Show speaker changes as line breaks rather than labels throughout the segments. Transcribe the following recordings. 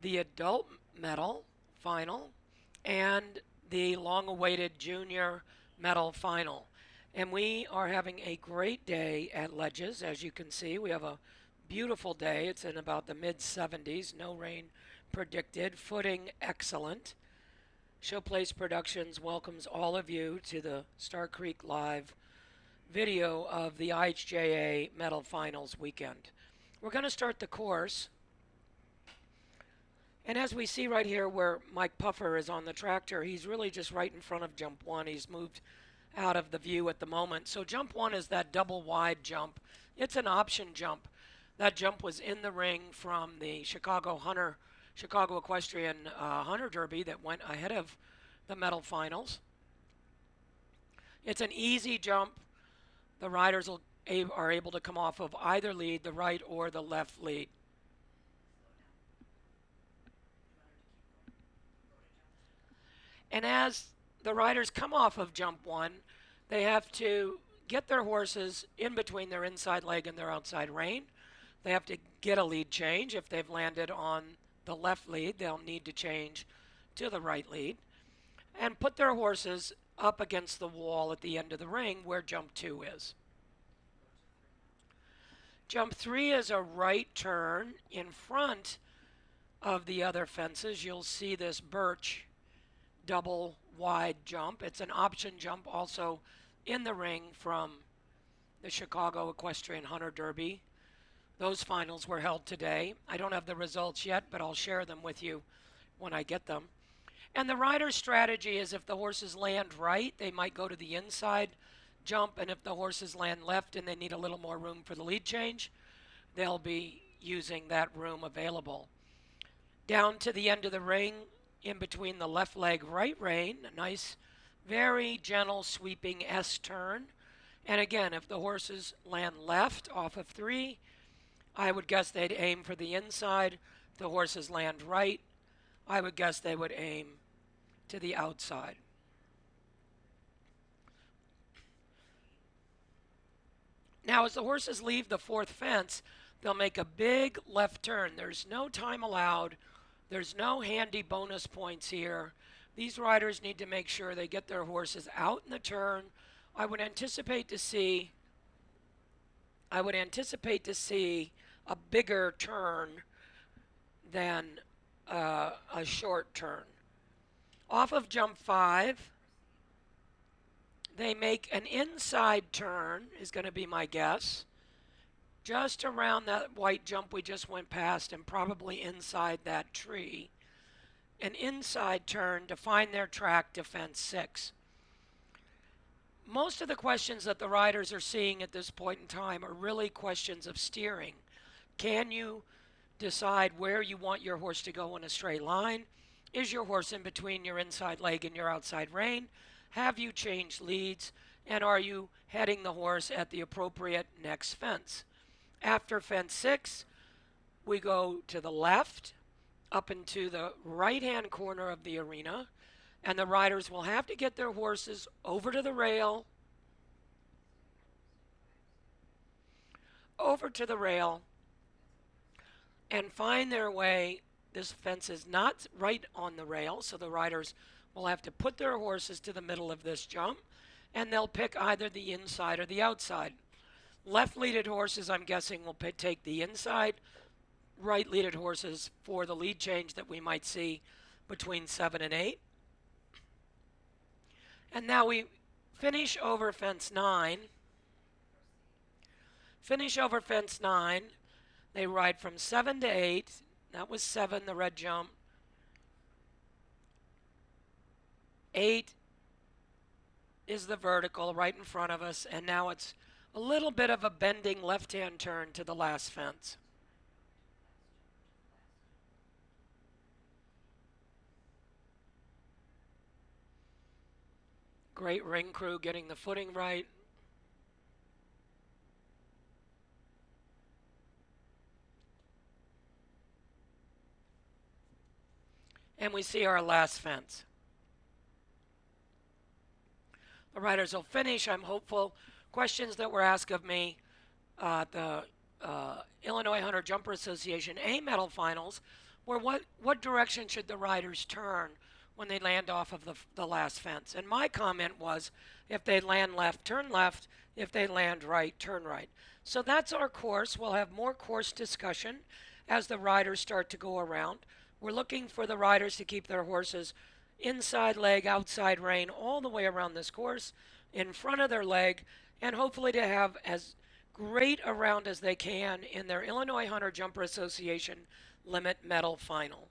the adult medal final and the long awaited junior medal final. And we are having a great day at Ledges. As you can see, we have a beautiful day. It's in about the mid 70s, no rain predicted, footing excellent. Showplace Productions welcomes all of you to the Star Creek Live video of the IHJA medal finals weekend. We're going to start the course. And as we see right here where Mike Puffer is on the tractor, he's really just right in front of jump one. He's moved out of the view at the moment. So jump one is that double wide jump. It's an option jump. That jump was in the ring from the Chicago Equestrian Hunter Derby that went ahead of the medal finals. It's an easy jump. The riders are able to come off of either lead, the right or the left lead. And as the riders come off of jump one, they have to get their horses in between their inside leg and their outside rein. They have to get a lead change. If they've landed on the left lead, they'll need to change to the right lead and put their horses up against the wall at the end of the ring where jump two is. Jump three is a right turn in front of the other fences. You'll see this birch double wide jump. It's an option jump also in the ring from the Chicago Equestrian Hunter Derby. Those finals were held today. I don't have the results yet, but I'll share them with you when I get them. And the rider's strategy is if the horses land right, they might go to the inside jump, and if the horses land left and they need a little more room for the lead change, they'll be using that room available. Down to the end of the ring, in between the left leg, right rein, a nice, very gentle sweeping S turn. And again, if the horses land left off of three, I would guess they'd aim for the inside. If the horses land right, I would guess they would aim to the outside. Now, as the horses leave the fourth fence, they'll make a big left turn. There's no time allowed. There's no handy bonus points here. These riders need to make sure they get their horses out in the turn. I would anticipate to see a bigger turn than a short turn. Off of jump five, they make an inside turn, is going to be my guess. Just around that white jump we just went past and probably inside that tree. An inside turn to find their track to fence six. Most of the questions that the riders are seeing at this point in time are really questions of steering. Can you decide where you want your horse to go in a straight line? Is your horse in between your inside leg and your outside rein? Have you changed leads? And are you heading the horse at the appropriate next fence? After fence six, we go to the left, up into the right-hand corner of the arena, and the riders will have to get their horses over to the rail, and find their way. This fence is not right on the rail, so the riders will have to put their horses to the middle of this jump, and they'll pick either the inside or the outside. Left-leaded horses, I'm guessing, will take the inside. Right-leaded horses for the lead change that we might see between 7 and 8. And now we finish over fence 9. They ride from 7 to 8. That was 7, the red jump. 8 is the vertical right in front of us, and now it's a little bit of a bending left-hand turn to the last fence. Great ring crew getting the footing right. And we see our last fence. The riders will finish, I'm hopeful. Questions that were asked of me at the Illinois Hunter Jumper Association A medal finals where what direction should the riders turn when they land off of the last fence? And my comment was, if they land left, turn left. If they land right, turn right. So that's our course. We'll have more course discussion as the riders start to go around. We're looking for the riders to keep their horses inside leg, outside rein, all the way around this course, in front of their leg, and hopefully to have as great a round as they can in their Illinois Hunter Jumper Association Limit Medal Final.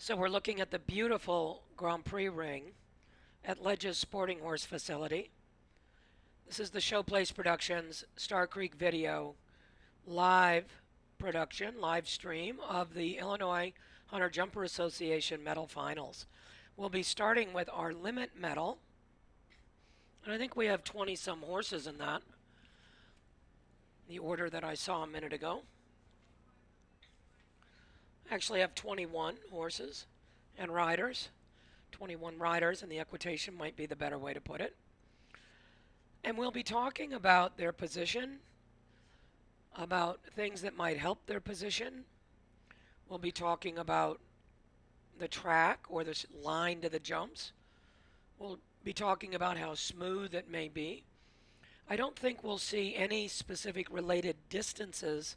So we're looking at the beautiful Grand Prix ring at Ledge's Sporting Horse Facility. This is the Showplace Productions Star Creek Video live production, live stream of the Illinois Hunter Jumper Association Medal Finals. We'll be starting with our limit medal, and I think we have 20 some horses in that, the order that I saw a minute ago. Actually have 21 horses and riders. 21 riders, and the equitation might be the better way to put it. And we'll be talking about their position, about things that might help their position. We'll be talking about the track or the line to the jumps. We'll be talking about how smooth it may be. I don't think we'll see any specific related distances.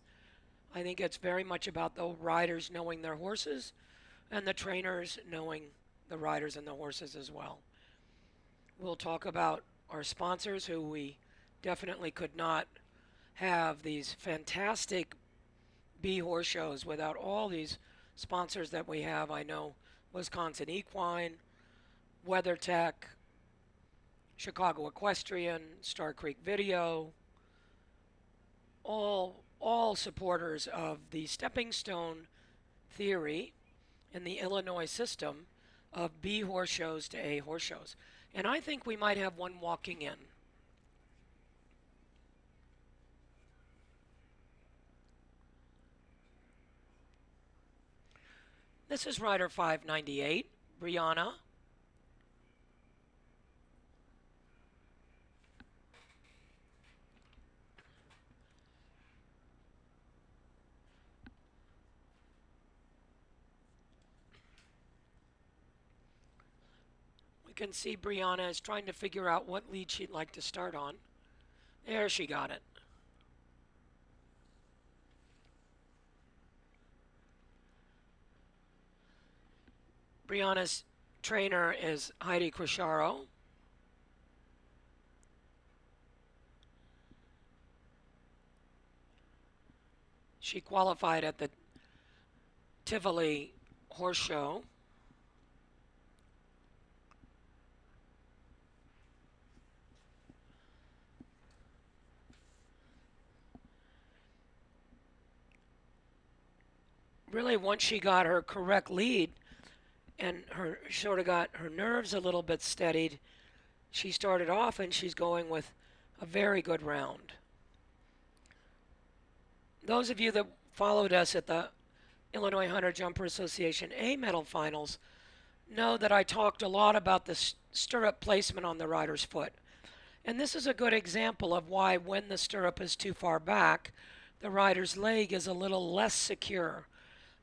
I think it's very much about the riders knowing their horses and the trainers knowing the riders and the horses as well. We'll talk about our sponsors, who we definitely could not have these fantastic bee horse shows without all these sponsors that we have. I know Wisconsin Equine, WeatherTech, Chicago Equestrian, Star Creek Video, all supporters of the stepping stone theory in the Illinois system of B horse shows to A horse shows. And I think we might have one walking in. This is rider 598, Brianna. You can see Brianna is trying to figure out what lead she'd like to start on. There, she got it. Brianna's trainer is Heidi Cruciaro. She qualified at the Tivoli Horse Show. Really, once she got her correct lead and her sort of got her nerves a little bit steadied, she started off and she's going with a very good round. Those of you that followed us at the Illinois Hunter Jumper Association A medal finals know that I talked a lot about the stirrup placement on the rider's foot. And this is a good example of why when the stirrup is too far back, the rider's leg is a little less secure.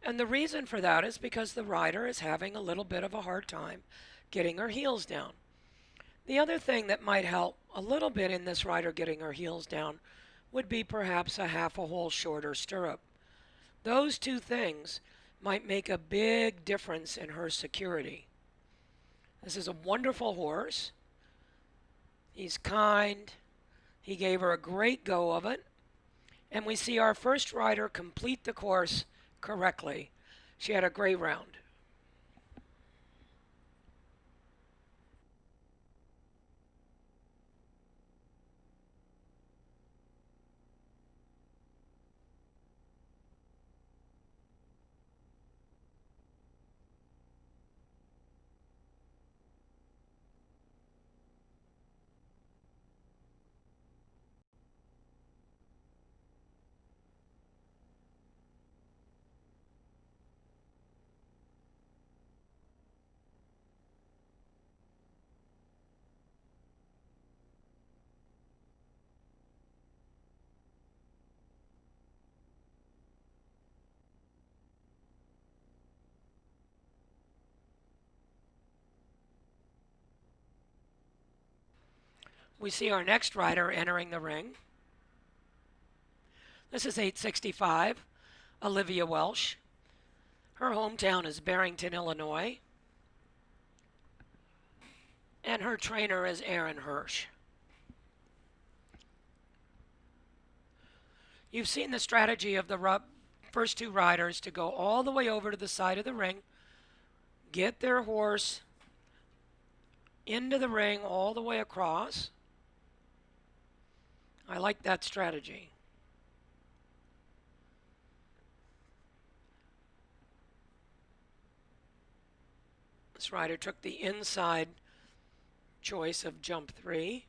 And the reason for that is because the rider is having a little bit of a hard time getting her heels down. The other thing that might help a little bit in this rider getting her heels down would be perhaps a half a hole shorter stirrup. Those two things might make a big difference in her security. This is a wonderful horse. He's kind. He gave her a great go of it. And we see our first rider complete the course correctly. She had a great round. We see our next rider entering the ring. This is 865, Olivia Welsh. Her hometown is Barrington, Illinois. And her trainer is Aaron Hirsch. You've seen the strategy of the first two riders to go all the way over to the side of the ring, get their horse into the ring all the way across. I like that strategy. This rider took the inside choice of jump 3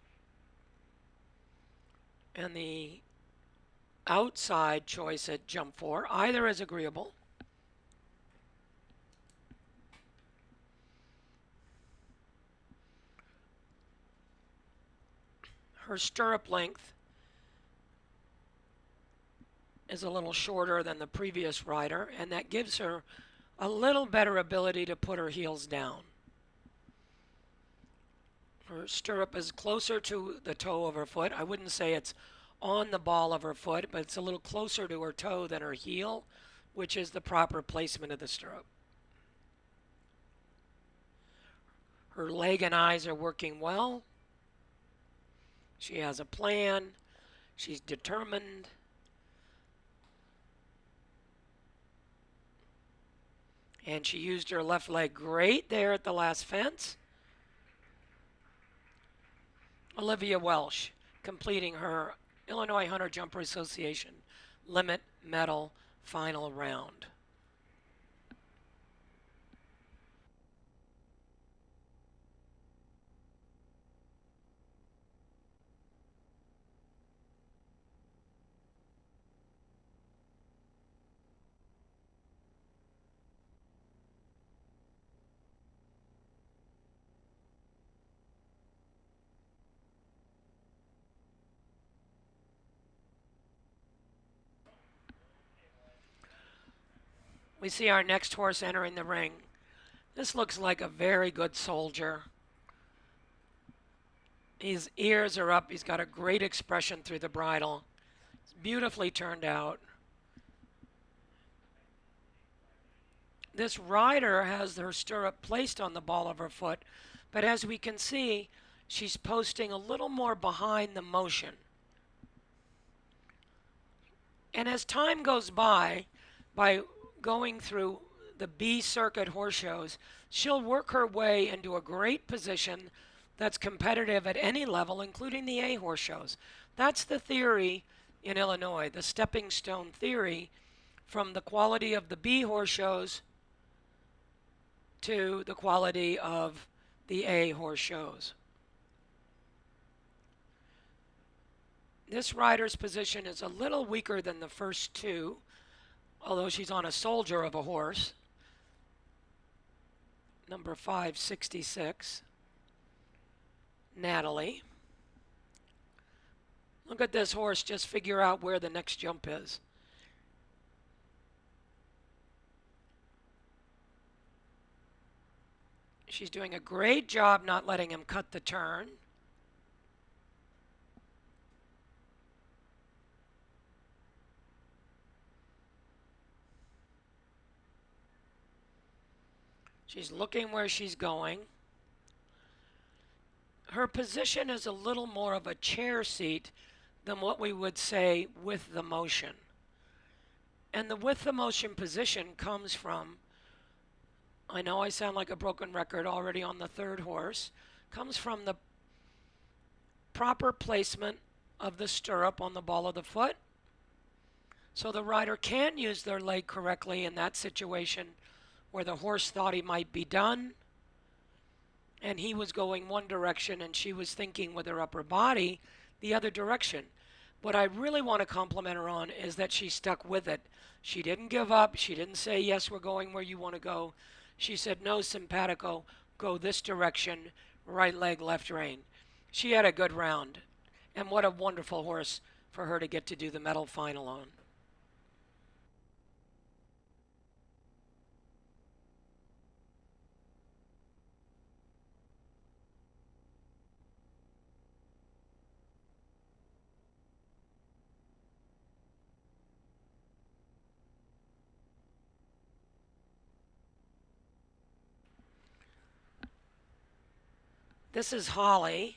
and the outside choice at jump 4. Either is agreeable. Her stirrup length is a little shorter than the previous rider, and that gives her a little better ability to put her heels down. Her stirrup is closer to the toe of her foot. I wouldn't say it's on the ball of her foot, but it's a little closer to her toe than her heel, which is the proper placement of the stirrup. Her leg and eyes are working well. She has a plan. She's determined. And she used her left leg great there at the last fence. Olivia Welsh completing her Illinois Hunter Jumper Association Limit Medal final round. We see our next horse entering the ring. This looks like a very good soldier. His ears are up. He's got a great expression through the bridle. It's beautifully turned out. This rider has her stirrup placed on the ball of her foot, but as we can see, she's posting a little more behind the motion. And as time goes by going through the B circuit horse shows, she'll work her way into a great position that's competitive at any level, including the A horse shows. That's the theory in Illinois, the stepping stone theory from the quality of the B horse shows to the quality of the A horse shows. This rider's position is a little weaker than the first two, although she's on a soldier of a horse. Number 566, Natalie. Look at this horse, just figure out where the next jump is. She's doing a great job not letting him cut the turn. She's looking where she's going. Her position is a little more of a chair seat than what we would say with the motion. And the with the motion position comes from, I know I sound like a broken record already on the third horse, comes from the proper placement of the stirrup on the ball of the foot. So the rider can use their leg correctly in that situation where the horse thought he might be done and he was going one direction and she was thinking with her upper body the other direction. What I really want to compliment her on is that she stuck with it. She didn't give up. She didn't say, yes, we're going where you want to go. She said, no, simpatico, go this direction, right leg, left rein. She had a good round. And what a wonderful horse for her to get to do the medal final on. This is Holly.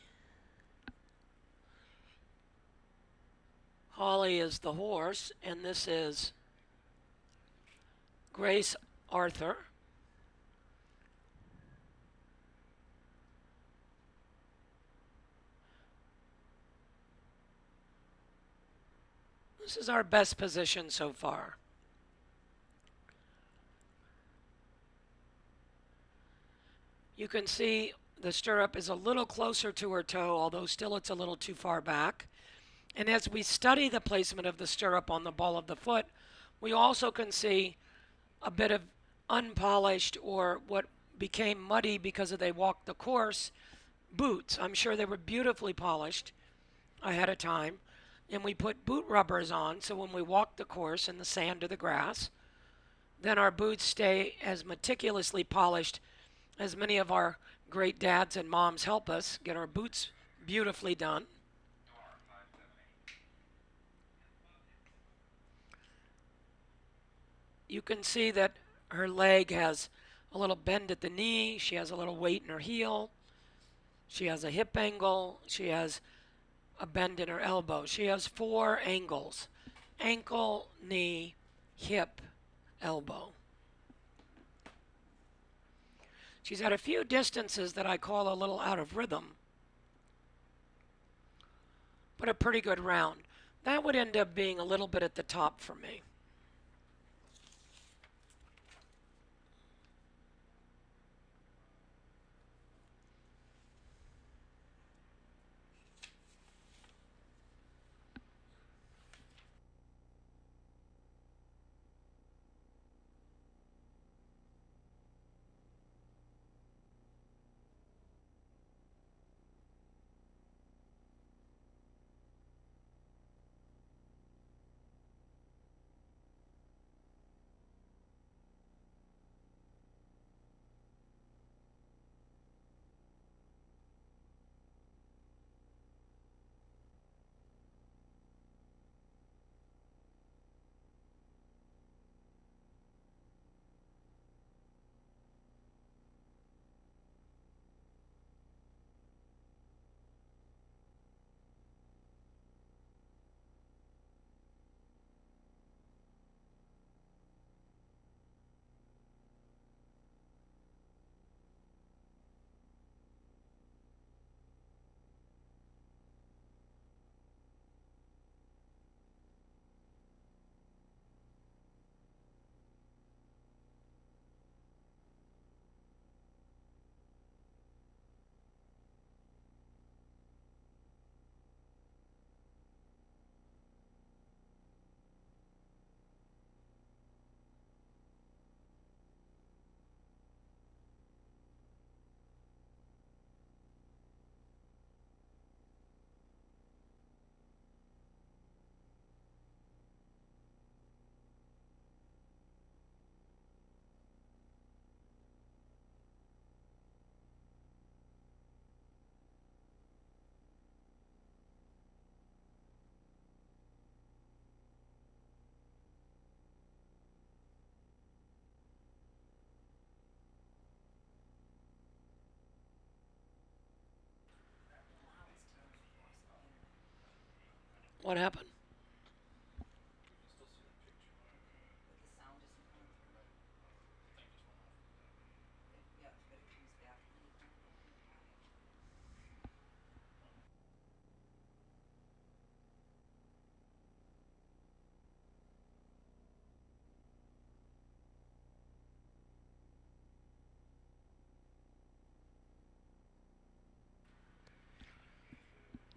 Holly is the horse, and this is Grace Arthur. This is our best position so far. You can see the stirrup is a little closer to her toe, although still it's a little too far back. And as we study the placement of the stirrup on the ball of the foot, we also can see a bit of unpolished or what became muddy because they walked the course boots. I'm sure they were beautifully polished ahead of time. And we put boot rubbers on so when we walk the course in the sand or the grass, then our boots stay as meticulously polished as many of our great dads and moms help us get our boots beautifully done. You can see that her leg has a little bend at the knee. She has a little weight in her heel. She has a hip angle. She has a bend in her elbow. She has 4 angles: ankle, knee, hip, elbow. She's at a few distances that I call a little out of rhythm, but a pretty good round. That would end up being a little bit at the top for me. What happened?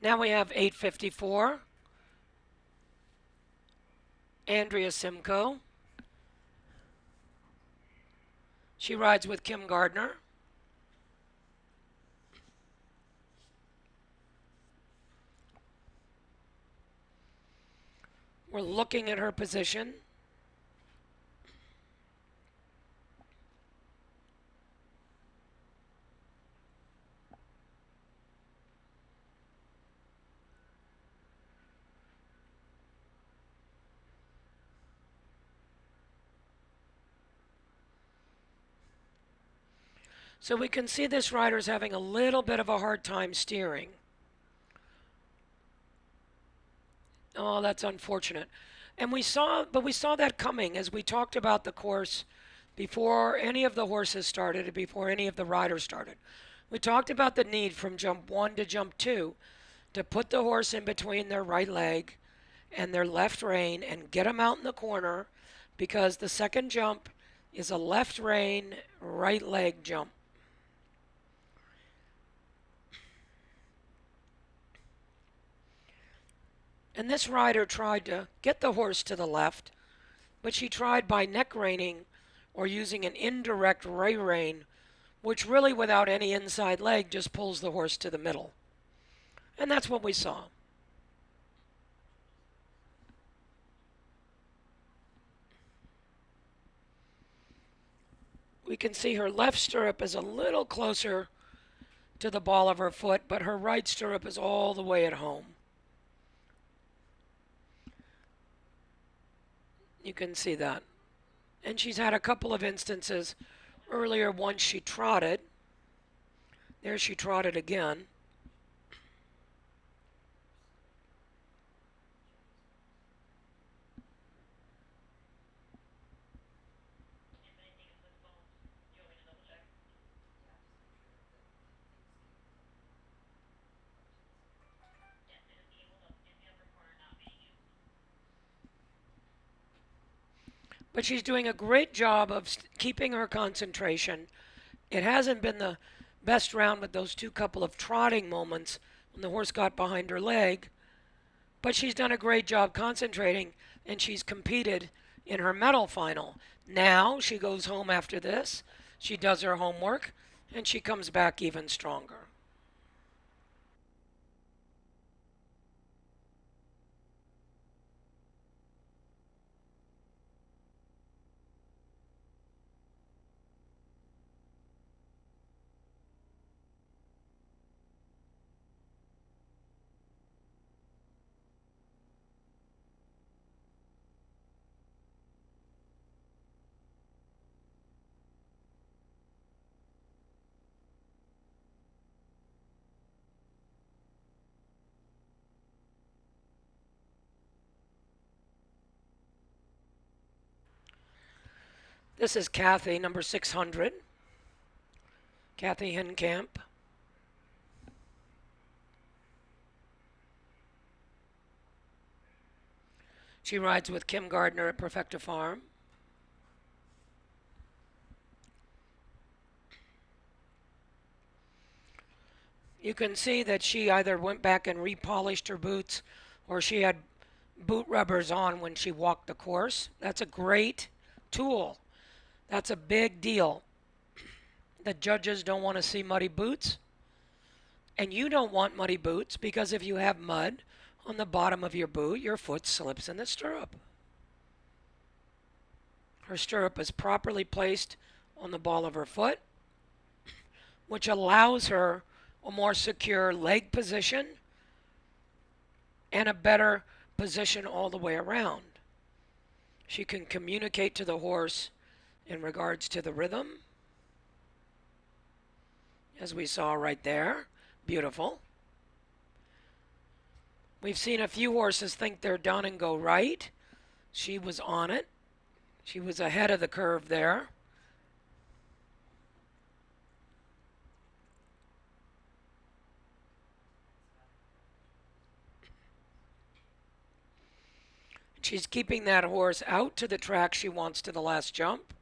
Now we have 8:54. Andrea Simcoe. She rides with Kim Gardner. We're looking at her position. So we can see this rider's having a little bit of a hard time steering. Oh, that's unfortunate. And we saw that coming as we talked about the course before any of the horses started and before any of the riders started. We talked about the need from jump 1 to jump 2 to put the horse in between their right leg and their left rein and get them out in the corner, because the second jump is a left rein, right leg jump. And this rider tried to get the horse to the left, but she tried by neck reining or using an indirect right rein, which really without any inside leg just pulls the horse to the middle. And that's what we saw. We can see her left stirrup is a little closer to the ball of her foot, but her right stirrup is all the way at home. You can see that. And she's had a couple of instances earlier once she trotted. There she trotted again. But she's doing a great job of keeping her concentration. It hasn't been the best round with those two couple of trotting moments when the horse got behind her leg. But she's done a great job concentrating, and she's competed in her medal final. Now she goes home after this, she does her homework, and she comes back even stronger. This is Kathy, number 600. Kathy Henkamp. She rides with Kim Gardner at Perfecta Farm. You can see that she either went back and repolished her boots or she had boot rubbers on when she walked the course. That's a great tool. That's a big deal. The judges don't want to see muddy boots, and you don't want muddy boots, because if you have mud on the bottom of your boot, your foot slips in the stirrup. Her stirrup is properly placed on the ball of her foot, which allows her a more secure leg position and a better position all the way around. She can communicate to the horse in regards to the rhythm, as we saw right there. Beautiful. We've seen a few horses think they're done and go right. She was on it. She was ahead of the curve there. She's keeping that horse out to the track she wants to the last jump.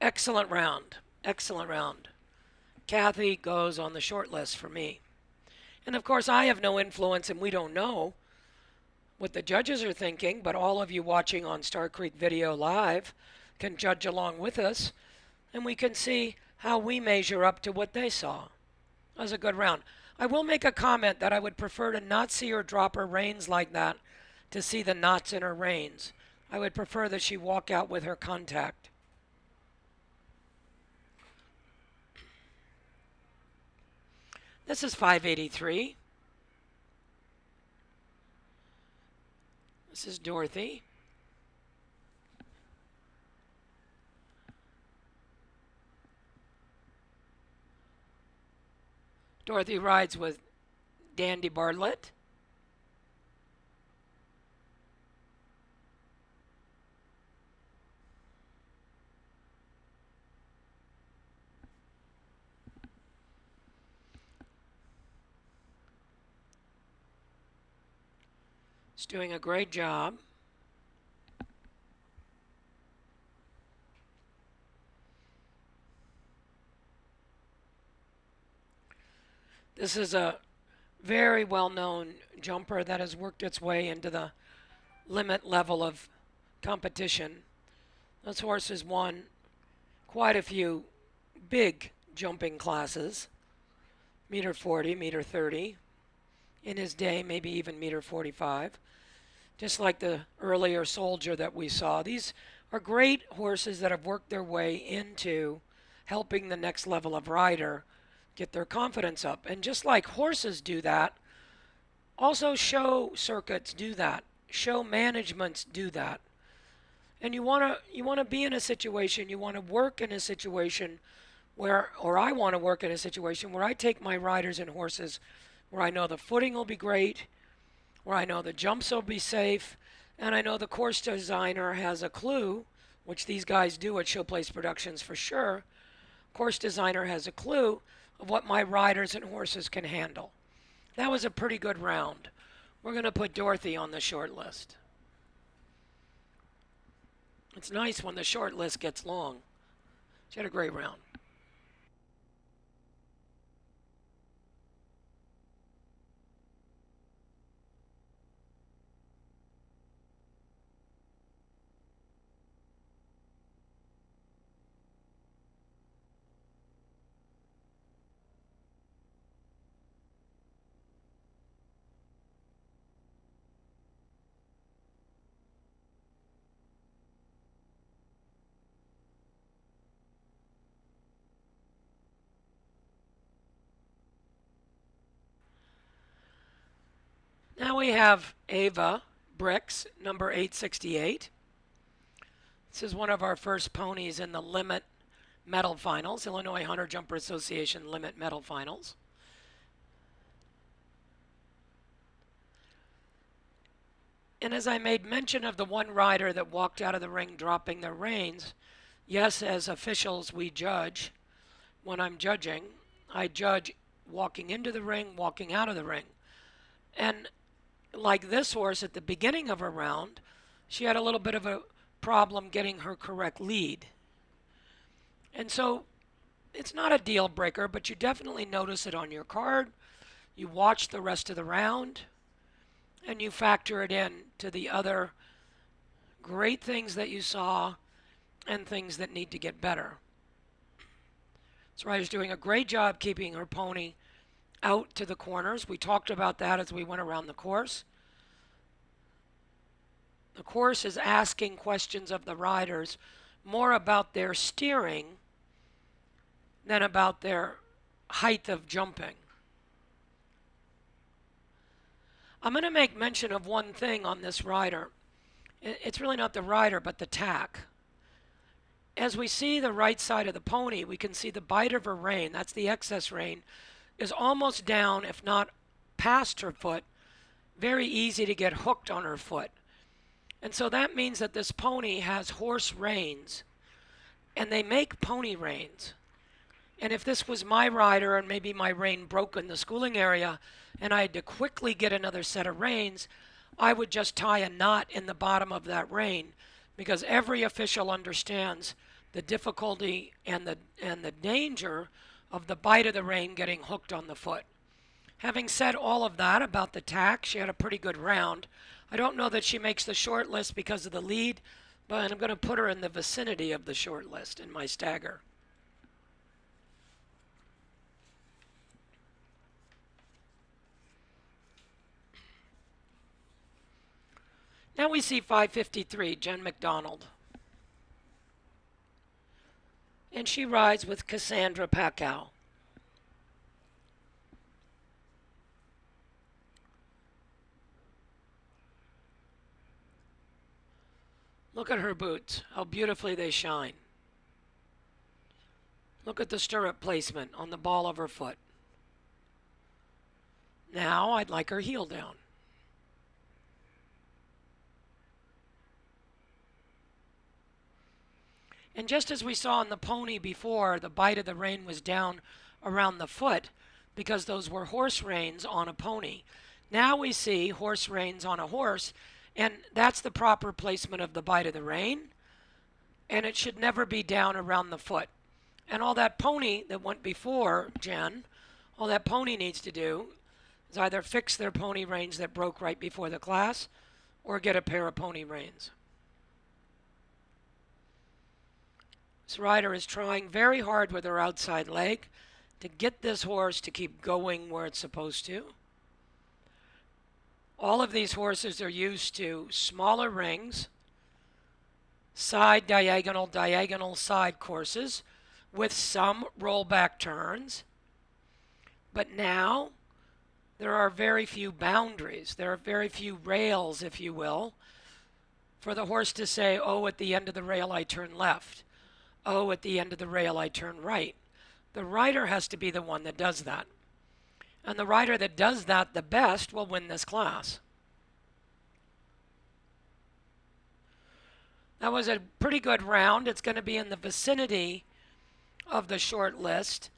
Excellent round. Excellent round. Kathy goes on the short list for me. And of course, I have no influence and we don't know what the judges are thinking, but all of you watching on Star Creek Video Live can judge along with us and we can see how we measure up to what they saw. That was a good round. I will make a comment that I would prefer to not see her drop her reins like that to see the knots in her reins. I would prefer that she walk out with her contact. This is 583. This is Dorothy. Dorothy rides with Dandy Bartlett. She's doing a great job. This is a very well-known jumper that has worked its way into the limit level of competition. This horse has won quite a few big jumping classes. Meter 40, meter 30. In his day, maybe even meter 45. Just like the earlier Soldier that we saw. These are great horses that have worked their way into helping the next level of rider get their confidence up. And just like horses do that, also show circuits do that. Show managements do that. And you want to be in a situation, you want to work in a situation where, or I want to work in a situation where I take my riders and horses where I know the footing will be great, where I know the jumps will be safe, and I know the course designer has a clue, which these guys do at Showplace Productions for sure. Course designer has a clue of what my riders and horses can handle. That was a pretty good round. We're going to put Dorothy on the short list. It's nice when the short list gets long. She had a great round. Now we have Ava Bricks, number 868. This is one of our first ponies in the Limit Medal Finals, Illinois Hunter Jumper Association Limit Medal Finals. And as I made mention of the one rider that walked out of the ring dropping their reins, yes, as officials we judge. When I'm judging, I judge walking into the ring, walking out of the ring. And like this horse at the beginning of her round, she had a little bit of a problem getting her correct lead. And so it's not a deal breaker, but you definitely notice it on your card. You watch the rest of the round and you factor it in to the other great things that you saw and things that need to get better. This rider's doing a great job keeping her pony out to the corners. We talked about that as we went around the course. The course is asking questions of the riders more about their steering than about their height of jumping. I'm going to make mention of one thing on this rider. It's really not the rider, but the tack. As we see the right side of the pony, we can see the bite of her rein, that's the excess rein, is almost down, if not past her foot, very easy to get hooked on her foot. And so that means that this pony has horse reins, and they make pony reins. And if this was my rider and maybe my rein broke in the schooling area and I had to quickly get another set of reins, I would just tie a knot in the bottom of that rein, because every official understands the difficulty and the danger of the bite of the rein getting hooked on the foot. Having said all of that about the tack, she had a pretty good round. I don't know that she makes the short list because of the lead, but I'm going to put her in the vicinity of the short list in my stagger. Now we see 553, Jen McDonald. And she rides with Cassandra Packow. Look at her boots, how beautifully they shine. Look at the stirrup placement on the ball of her foot. Now I'd like her heel down. And just as we saw in the pony before, the bite of the rein was down around the foot because those were horse reins on a pony. Now we see horse reins on a horse, and that's the proper placement of the bite of the rein, and it should never be down around the foot. And all that pony that went before Jen, all that pony needs to do is either fix their pony reins that broke right before the class or get a pair of pony reins. This rider is trying very hard with her outside leg to get this horse to keep going where it's supposed to. All of these horses are used to smaller rings, side diagonal, diagonal side courses with some rollback turns. But now there are very few boundaries. There are very few rails, if you will, for the horse to say, oh, at the end of the rail I turn left. Oh, at the end of the rail I turn right. The rider has to be the one that does that. And the rider that does that the best will win this class. That was a pretty good round. It's going to be in the vicinity of the short list.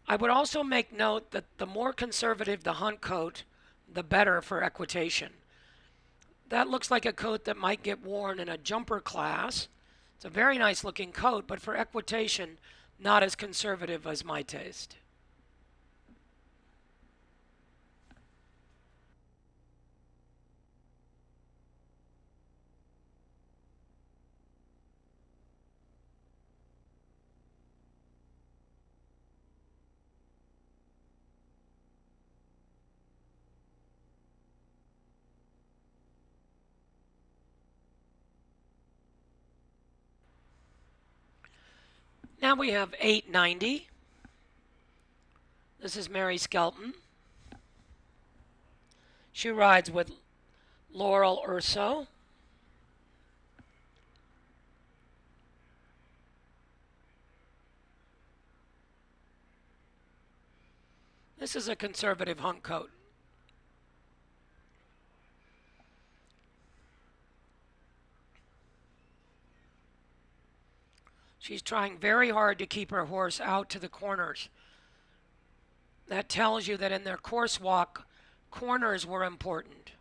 I would also make note that the more conservative the hunt coat, the better for equitation. That looks like a coat that might get worn in a jumper class. It's a very nice looking coat, but for equitation, not as conservative as my taste. Now we have 890. This is Mary Skelton. She rides with Laurel Urso. This is a conservative hunt coat. She's trying very hard to keep her horse out to the corners. That tells you that in their course walk, corners were important.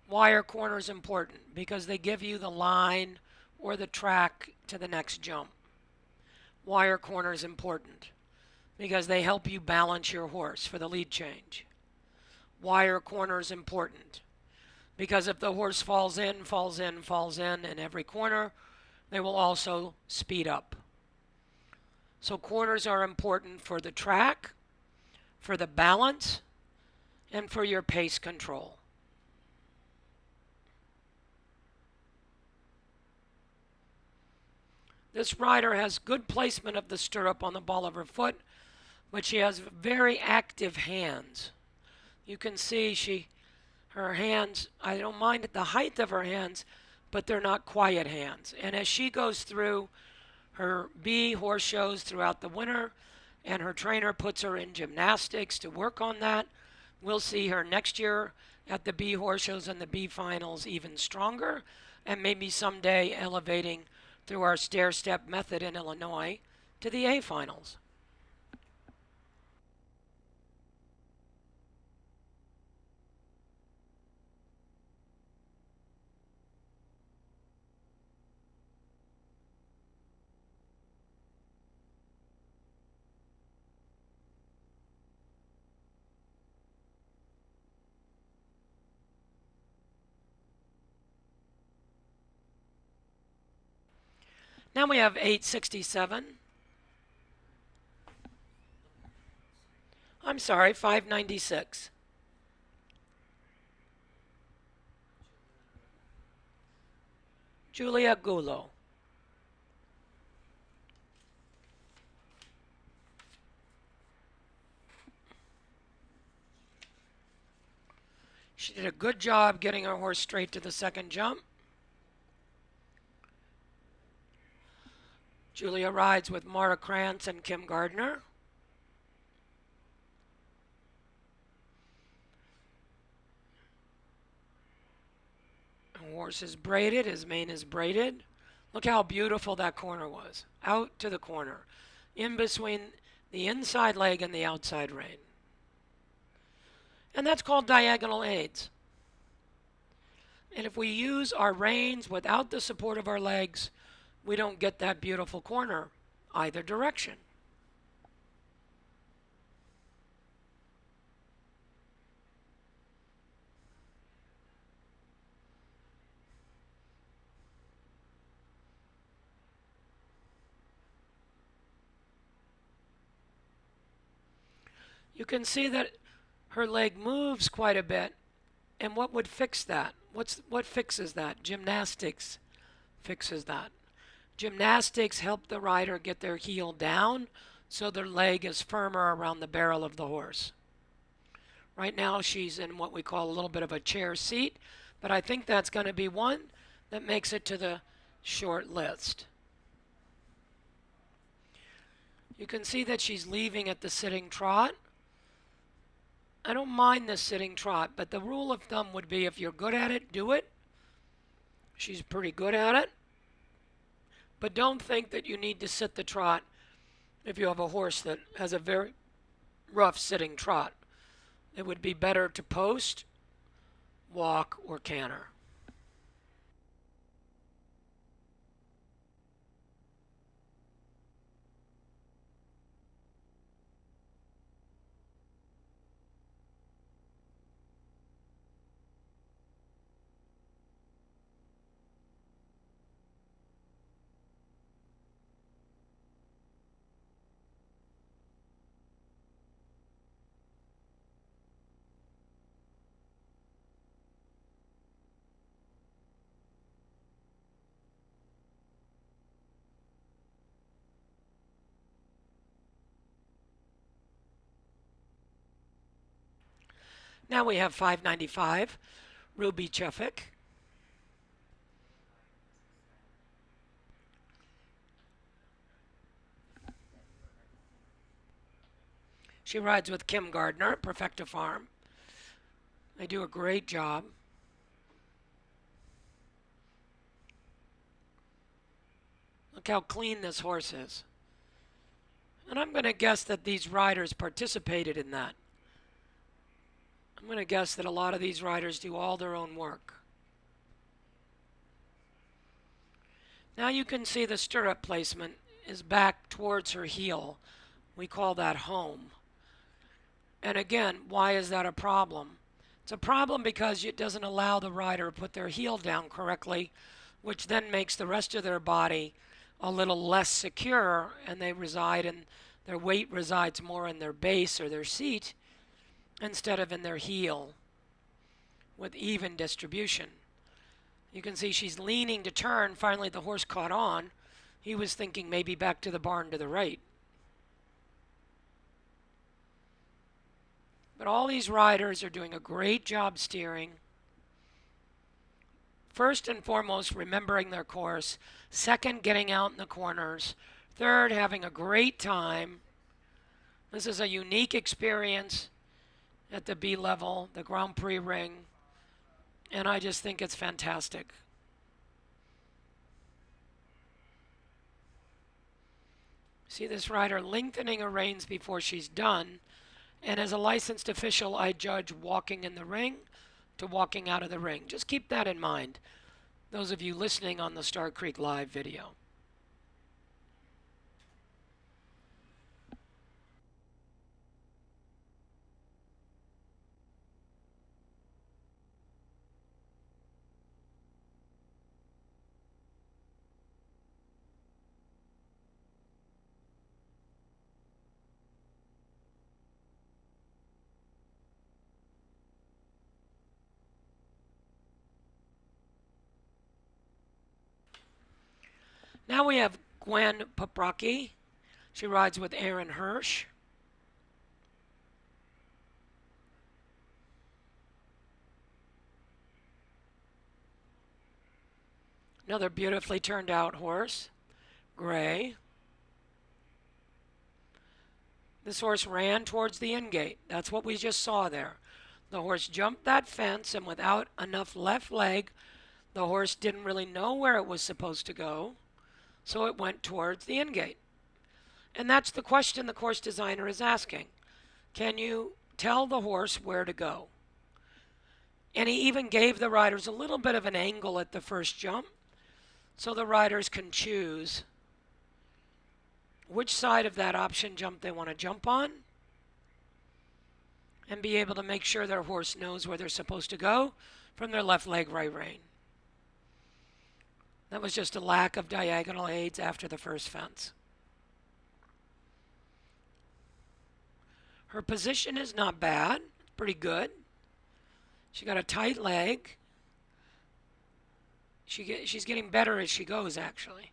Why are corners important? Because they give you the line or the track to the next jump. Why are corners important? Because they help you balance your horse for the lead change. Why are corners important? Because if the horse falls in every corner, they will also speed up. So corners are important for the track, for the balance, and for your pace control. This rider has good placement of the stirrup on the ball of her foot, but she has very active hands. You can see her hands, I don't mind the height of her hands, but they're not quiet hands. And as she goes through her B horse shows throughout the winter, and her trainer puts her in gymnastics to work on that, We'll see her next year at the B horse shows and the B finals even stronger, and maybe someday elevating through our stair step method in Illinois to the A finals. Now we have 867. I'm sorry, 596. Julia Gulo. She did a good job getting her horse straight to the second jump. Julia rides with Mara Krantz and Kim Gardner. The horse is braided, his mane is braided. Look how beautiful that corner was. Out to the corner, in between the inside leg and the outside rein. And that's called diagonal aids. And if we use our reins without the support of our legs, we don't get that beautiful corner either direction. You can see that her leg moves quite a bit. And what would fix that? What fixes that? Gymnastics fixes that. Gymnastics help the rider get their heel down so their leg is firmer around the barrel of the horse. Right now she's in what we call a little bit of a chair seat, but I think that's going to be one that makes it to the short list. You can see that she's leaving at the sitting trot. I don't mind the sitting trot, but the rule of thumb would be if you're good at it, do it. She's pretty good at it. But don't think that you need to sit the trot if you have a horse that has a very rough sitting trot. It would be better to post, walk, or canter. Now we have 595, Ruby Chefik. She rides with Kim Gardner at Perfecta Farm. They do a great job. Look how clean this horse is. And I'm going to guess that these riders participated in that. I'm going to guess that a lot of these riders do all their own work. Now you can see the stirrup placement is back towards her heel. We call that home. And again, why is that a problem? It's a problem because it doesn't allow the rider to put their heel down correctly, which then makes the rest of their body a little less secure, and their weight resides more in their base or their seat instead of in their heel with even distribution. You can see she's leaning to turn. Finally, the horse caught on. He was thinking maybe back to the barn to the right. But all these riders are doing a great job steering. First and foremost, remembering their course. Second, getting out in the corners. Third, having a great time. This is a unique experience. at the B level, the Grand Prix ring, and I just think it's fantastic. See this rider lengthening her reins before she's done, and as a licensed official, I judge walking in the ring to walking out of the ring. Just keep that in mind, those of you listening on the Star Creek Live video. Now we have Gwen Paprocki. She rides with Aaron Hirsch. Another beautifully turned out horse, gray. This horse ran towards the in gate. That's what we just saw there. The horse jumped that fence, and without enough left leg, the horse didn't really know where it was supposed to go, so it went towards the in gate. And that's the question the course designer is asking. Can you tell the horse where to go? And he even gave the riders a little bit of an angle at the first jump, so the riders can choose which side of that option jump they want to jump on and be able to make sure their horse knows where they're supposed to go from their left leg right rein. That was just a lack of diagonal aids after the first fence. Her position is not bad, pretty good. She got a tight leg. She's getting better as she goes, actually.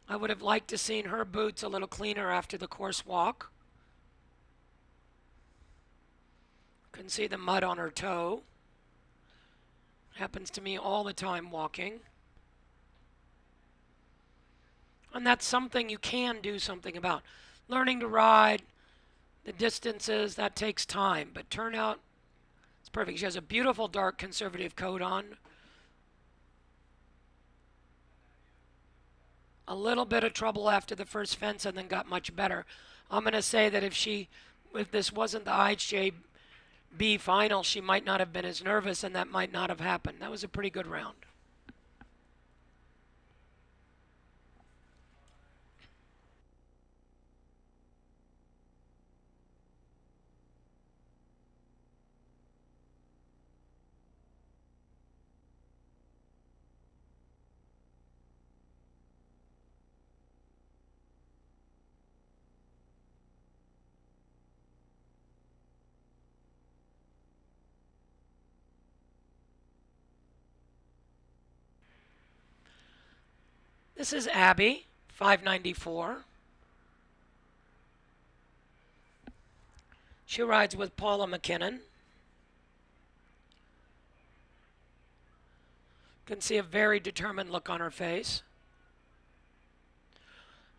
I would have liked to seen her boots a little cleaner after the course walk. Couldn't see the mud on her toe. Happens to me all the time walking. And that's something you can do something about. Learning to ride, the distances, that takes time. But turnout, it's perfect. She has a beautiful dark conservative coat on. A little bit of trouble after the first fence and then got much better. I'm going to say that if this wasn't the IHJB final, she might not have been as nervous and that might not have happened. That was a pretty good round. This is Abby, 594. She rides with Paula McKinnon. You can see a very determined look on her face.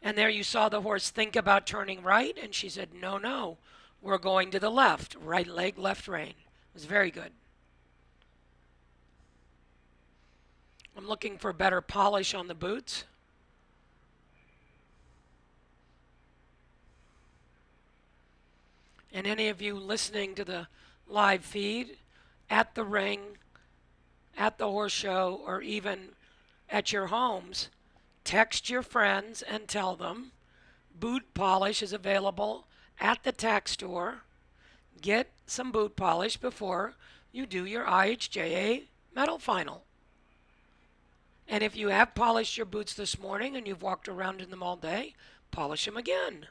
And there you saw the horse think about turning right, and she said, no, no, we're going to the left. Right leg, left rein. It was very good. I'm looking for better polish on the boots. And any of you listening to the live feed at the ring, at the horse show, or even at your homes, text your friends and tell them boot polish is available at the tack store. Get some boot polish before you do your IHJA medal final. And if you have polished your boots this morning and you've walked around in them all day, polish them again.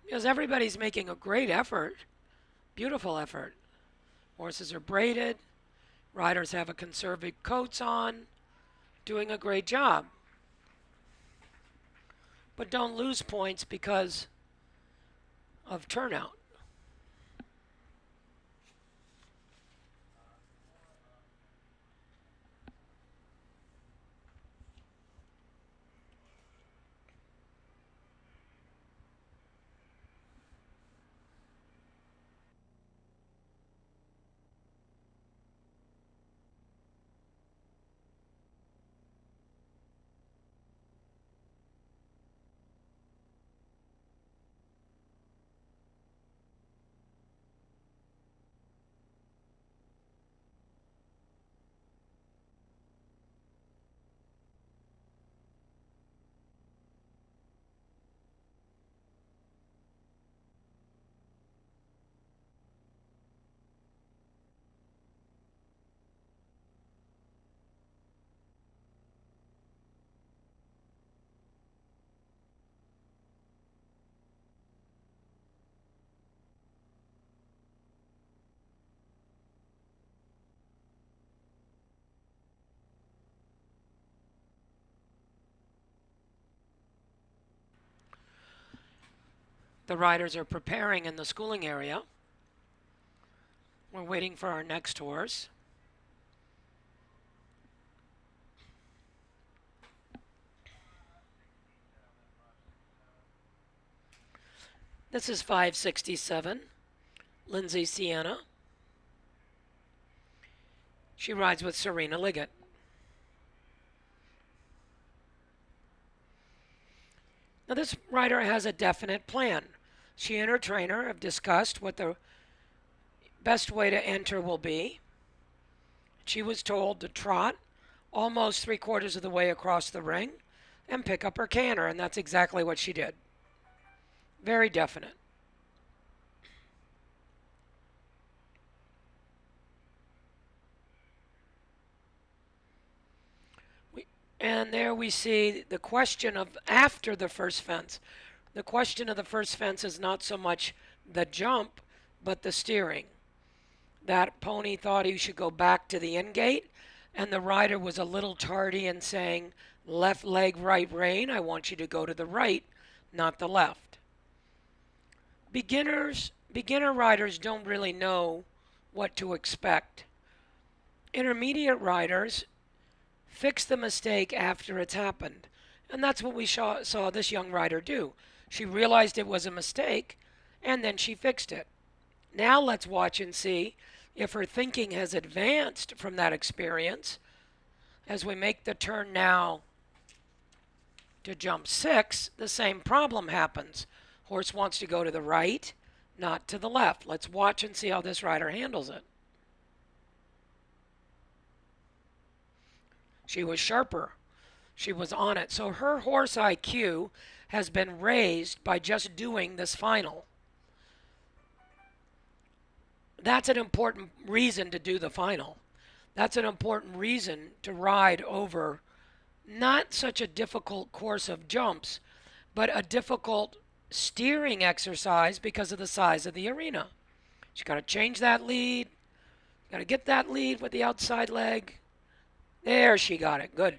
Because everybody's making a great effort, beautiful effort. Horses are braided, riders have a conservative coats on, doing a great job. But don't lose points because of turnout. The riders are preparing in the schooling area. We're waiting for our next horse. This is 567, Lindsay Sienna. She rides with Serena Liggett. Now this rider has a definite plan. She and her trainer have discussed what the best way to enter will be. She was told to trot almost 3/4 of the way across the ring and pick up her canter, and that's exactly what she did. Very definite. And there we see the question of after the first fence. The question of the first fence is not so much the jump, but the steering. That pony thought he should go back to the end gate, and the rider was a little tardy in saying, left leg, right rein, I want you to go to the right, not the left. Beginner riders don't really know what to expect. Intermediate riders fix the mistake after it's happened. And that's what we saw this young rider do. She realized it was a mistake, and then she fixed it. Now let's watch and see if her thinking has advanced from that experience. As we make the turn now to jump 6, the same problem happens. Horse wants to go to the right, not to the left. Let's watch and see how this rider handles it. She was sharper. She was on it. So her horse IQ has been raised by just doing this final. That's an important reason to do the final. That's an important reason to ride over not such a difficult course of jumps, but a difficult steering exercise because of the size of the arena. She's got to change that lead. Got to get that lead with the outside leg. There, she got it. Good.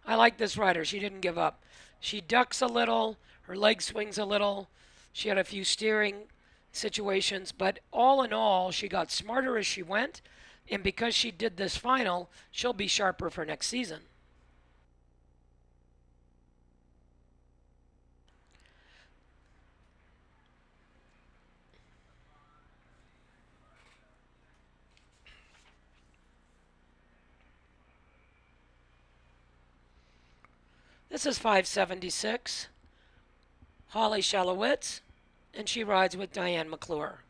I like this rider. She didn't give up. She ducks a little. Her leg swings a little. She had a few steering situations, but all in all, she got smarter as she went, and because she did this final, she'll be sharper for next season. This is 576, Holly Shalowitz, and she rides with Diane McClure.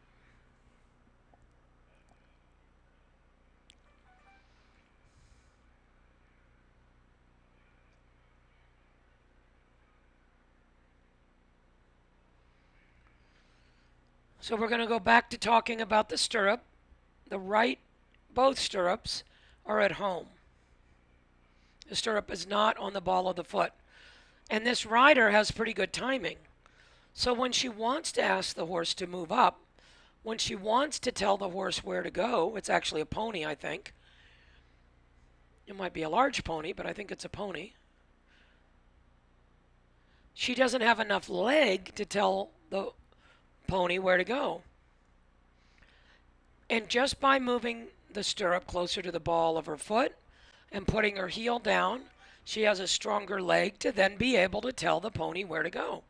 So we're going to go back to talking about the stirrup. The right, both stirrups are at home. The stirrup is not on the ball of the foot. And this rider has pretty good timing. So when she wants to ask the horse to move up, when she wants to tell the horse where to go, it's actually a pony, I think. It might be a large pony, but I think it's a pony. She doesn't have enough leg to tell the pony where to go. And just by moving the stirrup closer to the ball of her foot and putting her heel down, she has a stronger leg to then be able to tell the pony where to go.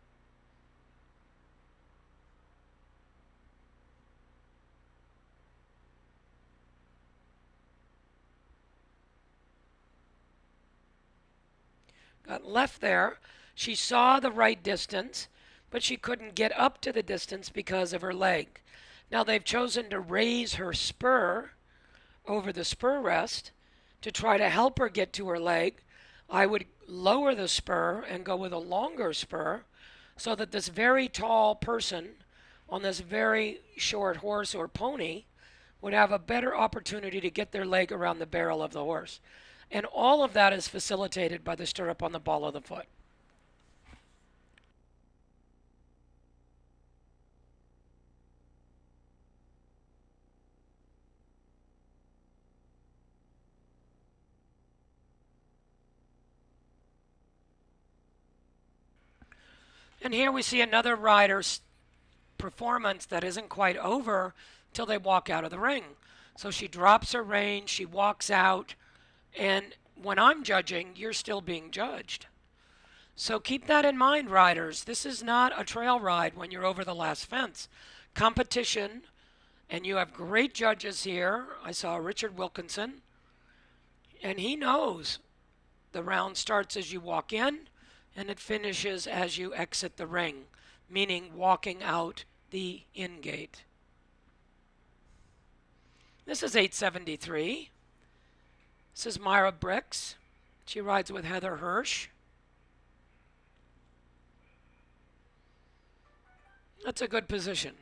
Got left there. She saw the right distance, but she couldn't get up to the distance because of her leg. Now they've chosen to raise her spur over the spur rest to try to help her get to her leg. I would lower the spur and go with a longer spur so that this very tall person on this very short horse or pony would have a better opportunity to get their leg around the barrel of the horse. And all of that is facilitated by the stirrup on the ball of the foot. And here we see another rider performance that isn't quite over till they walk out of the ring. So she drops her rein, she walks out, and when I'm judging, you're still being judged. So keep that in mind, riders. This is not a trail ride when you're over the last fence. Competition, and you have great judges here. I saw Richard Wilkinson, and he knows the round starts as you walk in and it finishes as you exit the ring, meaning walking out the in gate. This is 873. This is Myra Bricks. She rides with Heather Hirsch. That's a good position.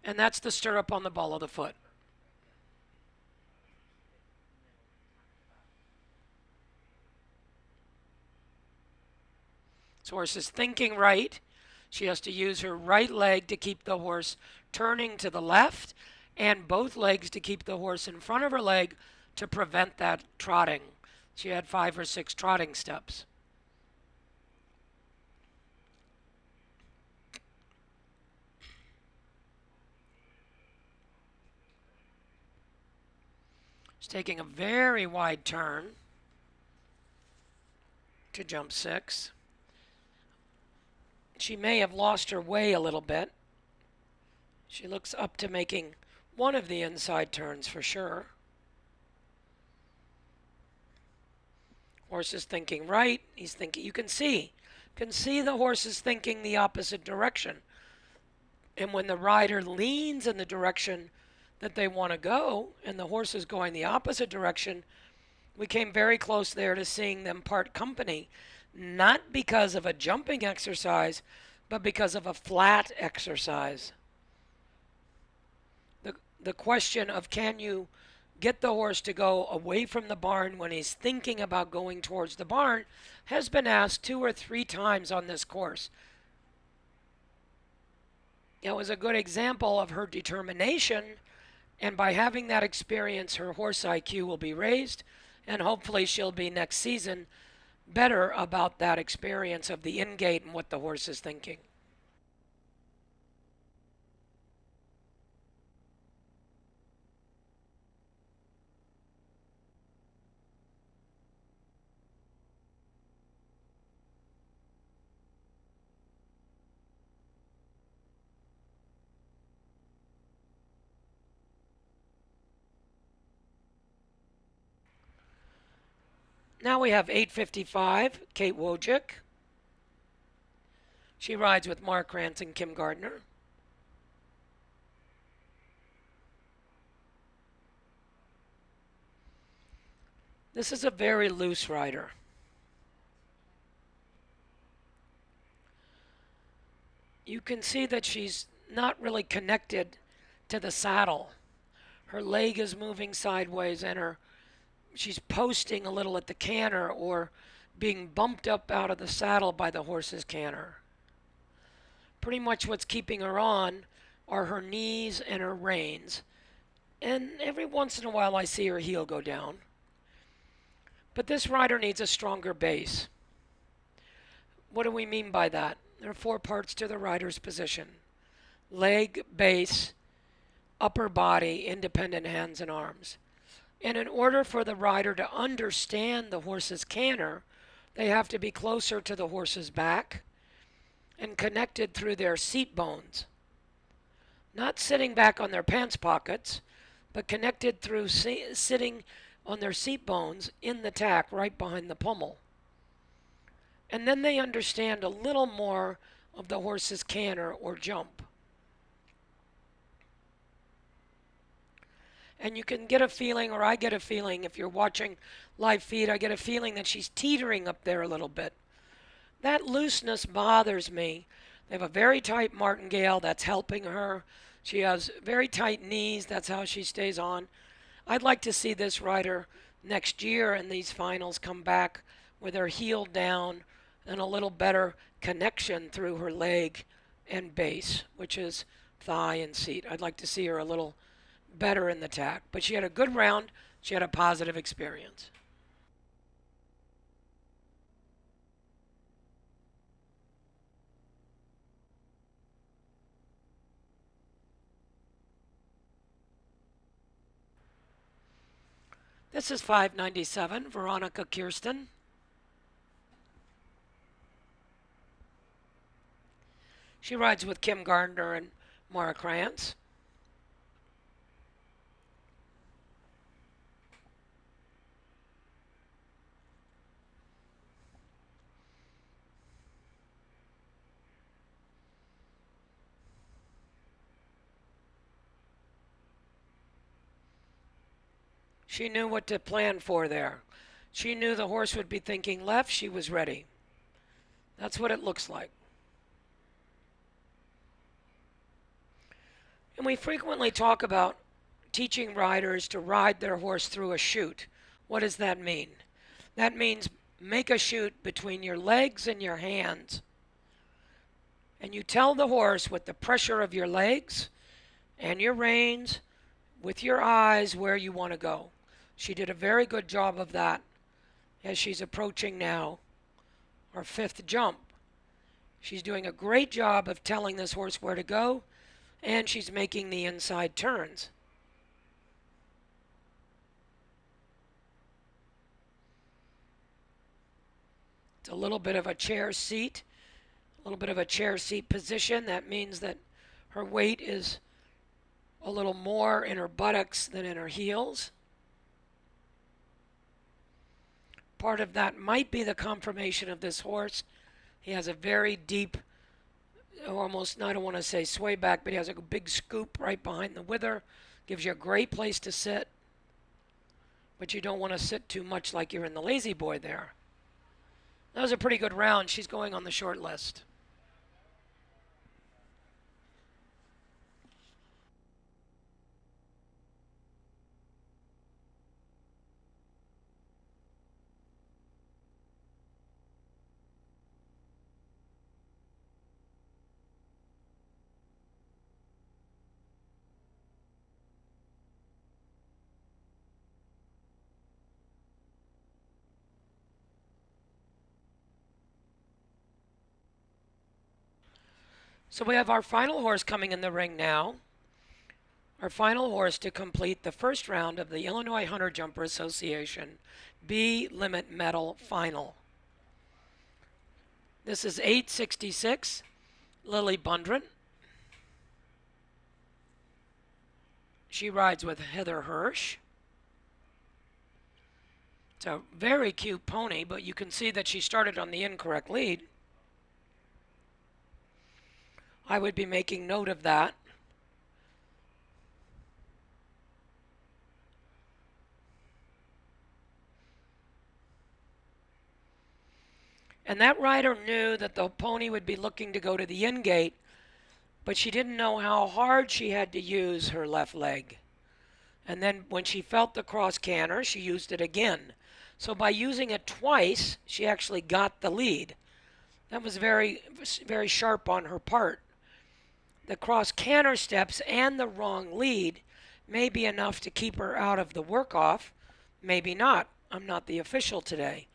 And that's the stirrup on the ball of the foot. This horse is thinking right. She has to use her right leg to keep the horse turning to the left and both legs to keep the horse in front of her leg to prevent that trotting. She had 5 or 6 trotting steps. She's taking a very wide turn to jump 6. She may have lost her way a little bit. She looks up to making one of the inside turns for sure. Horse is thinking right. He's thinking, you can see the horse is thinking the opposite direction. And when the rider leans in the direction that they want to go and the horse is going the opposite direction, we came very close there to seeing them part company, not because of a jumping exercise, but because of a flat exercise. The question of can you get the horse to go away from the barn when he's thinking about going towards the barn has been asked 2 or 3 times on this course. It was a good example of her determination, and by having that experience, her horse IQ will be raised, and hopefully she'll be next season better about that experience of the in-gate and what the horse is thinking. Now we have 855, Kate Wojcik. She rides with Mark Rance and Kim Gardner. This is a very loose rider. You can see that she's not really connected to the saddle. Her leg is moving sideways and she's posting a little at the canter or being bumped up out of the saddle by the horse's canter. Pretty much what's keeping her on are her knees and her reins. And every once in a while I see her heel go down. But this rider needs a stronger base. What do we mean by that? There are 4 parts to the rider's position: leg, base, upper body, independent hands and arms. And in order for the rider to understand the horse's canter, they have to be closer to the horse's back and connected through their seat bones. Not sitting back on their pants pockets, but connected through sitting on their seat bones in the tack right behind the pommel. And then they understand a little more of the horse's canter or jump. And you can get a feeling, or I get a feeling, if you're watching live feed, I get a feeling that she's teetering up there a little bit. That looseness bothers me. They have a very tight martingale that's helping her. She has very tight knees. That's how she stays on. I'd like to see this rider next year in these finals come back with her heel down and a little better connection through her leg and base, which is thigh and seat. I'd like to see her a little better in the tack. But she had a good round. She had a positive experience. This is 597, Veronica Kirsten. She rides with Kim Gardner and Mara Krantz. She knew what to plan for there. She knew the horse would be thinking left. She was ready. That's what it looks like. And we frequently talk about teaching riders to ride their horse through a chute. What does that mean? That means make a chute between your legs and your hands. And you tell the horse with the pressure of your legs and your reins, with your eyes, where you want to go. She did a very good job of that as she's approaching now our fifth jump. She's doing a great job of telling this horse where to go, and she's making the inside turns. It's a little bit of a chair seat, a little bit of a chair seat position. That means that her weight is a little more in her buttocks than in her heels. Part of that might be the conformation of this horse. He has a very deep, almost, I don't want to say sway back, but he has a big scoop right behind the wither. Gives you a great place to sit, but you don't want to sit too much like you're in the lazy boy there. That was a pretty good round. She's going on the short list. So we have our final horse coming in the ring now. Our final horse to complete the first round of the Illinois Hunter Jumper Association B Limit Medal Final. This is 866 Lily Bundren. She rides with Heather Hirsch. It's a very cute pony, but you can see that she started on the incorrect lead. I would be making note of that. And that rider knew that the pony would be looking to go to the in gate, but she didn't know how hard she had to use her left leg. And then when she felt the cross canter, she used it again. So by using it twice, she actually got the lead. That was very, very sharp on her part. The cross canter steps and the wrong lead may be enough to keep her out of the work-off. Maybe not. I'm not the official today.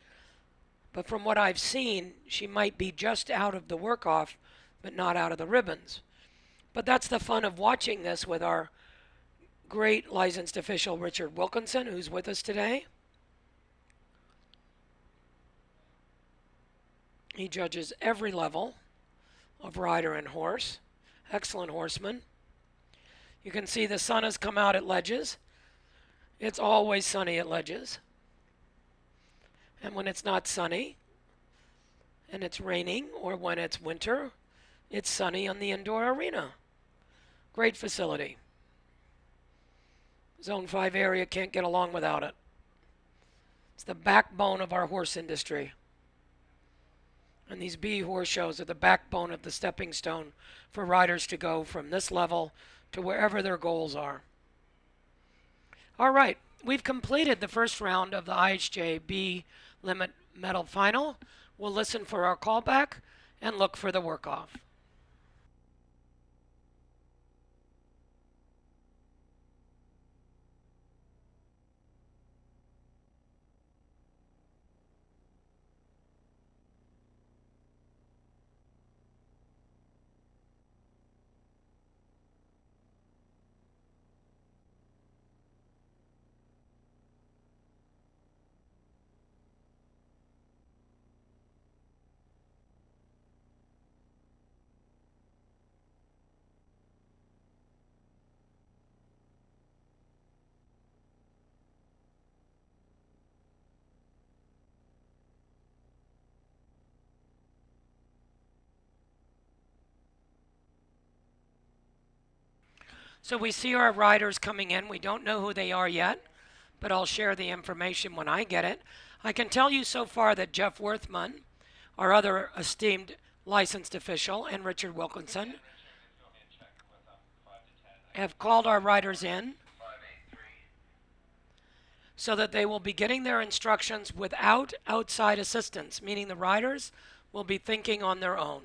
But from what I've seen, she might be just out of the work-off, but not out of the ribbons. But that's the fun of watching this with our great licensed official, Richard Wilkinson, who's with us today. He judges every level of rider and horse. Excellent horseman. You can see the sun has come out at ledges. It's always sunny at ledges. And when it's not sunny and it's raining, or when it's winter, it's sunny on the indoor arena. Great facility. Zone 5 area can't get along without it. It's the backbone of our horse industry. And these B horse shows are the backbone of the stepping stone for riders to go from this level to wherever their goals are. All right, we've completed the first round of the IHJ B Limit Medal Final. We'll listen for our callback and look for the work-off. So we see our riders coming in. We don't know who they are yet, but I'll share the information when I get it. I can tell you so far that Jeff Worthman, our other esteemed licensed official, and Richard Wilkinson have called our riders in so that they will be getting their instructions without outside assistance, meaning the riders will be thinking on their own.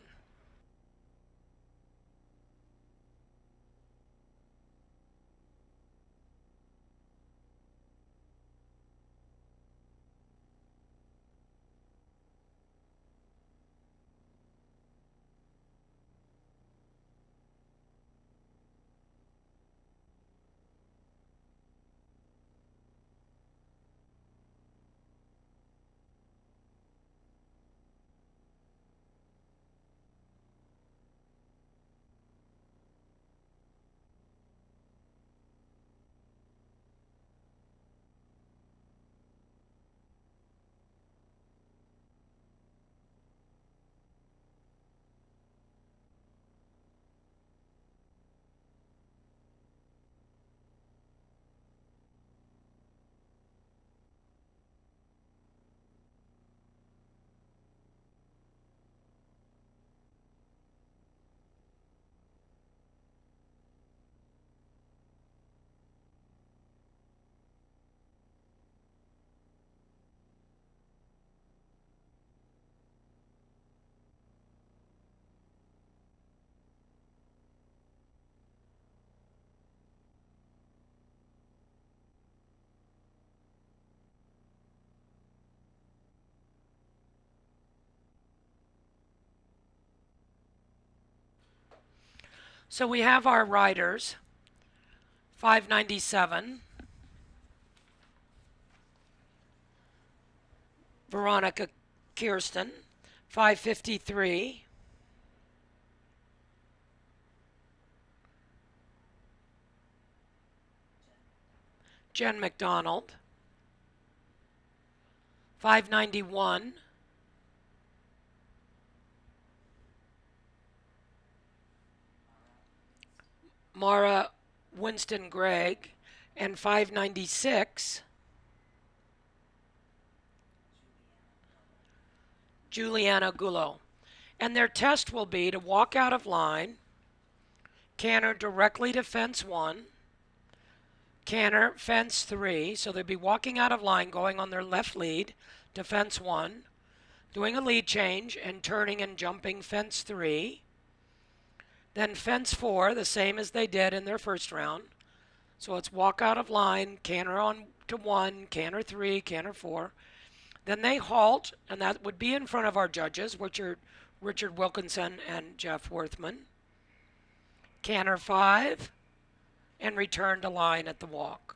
So we have our riders, 597, Veronica Kirsten, 553, Jen McDonald, 591, Mara Winston Gregg, and 596, Juliana Gullo. And their test will be to walk out of line, canter directly to fence 1, canter fence 3, so they'll be walking out of line, going on their left lead to fence 1, doing a lead change and turning and jumping fence 3. Then fence 4, the same as they did in their first round. So it's walk out of line, canter on to 1, canter 3, canter 4. Then they halt, and that would be in front of our judges, which are Richard Wilkinson and Jeff Worthman. Canter 5, and return to line at the walk.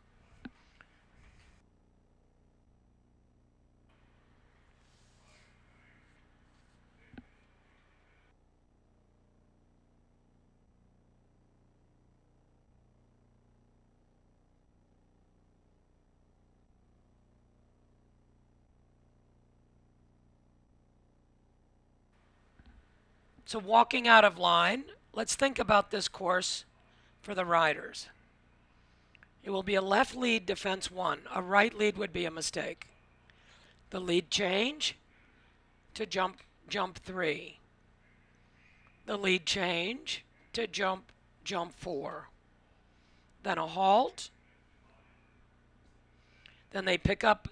So walking out of line, let's think about this course for the riders. It will be a left lead to fence 1. A right lead would be a mistake. The lead change to jump 3. The lead change to jump 4. Then a halt. Then they pick up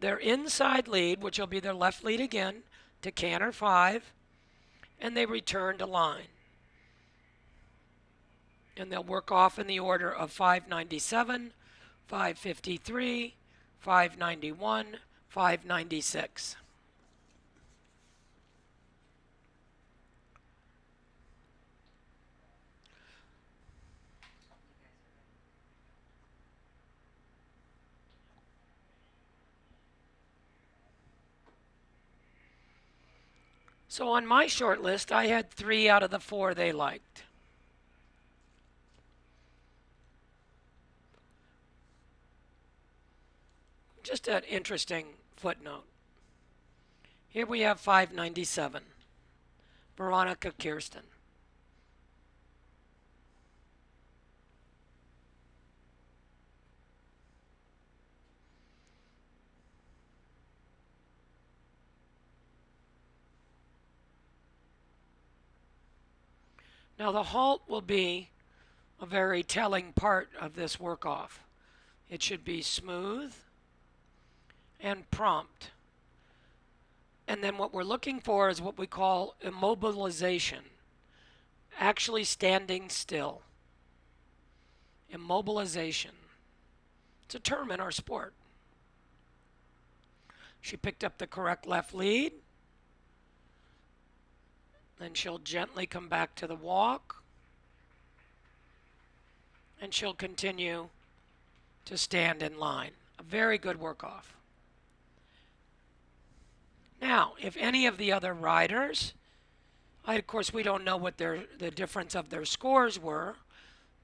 their inside lead, which will be their left lead again, to canter 5, and they return to line. And they'll work off in the order of 597, 553, 591, 596. So on my short list, I had 3 out of the 4 they liked. Just an interesting footnote. Here we have 597, Veronica Kirsten. Now the halt will be a very telling part of this work-off. It should be smooth and prompt. And then what we're looking for is what we call immobilization, actually standing still. Immobilization. It's a term in our sport. She picked up the correct left lead. Then she'll gently come back to the walk. And she'll continue to stand in line. A very good work-off. Now, if any of the other riders, of course we don't know what the difference of their scores were,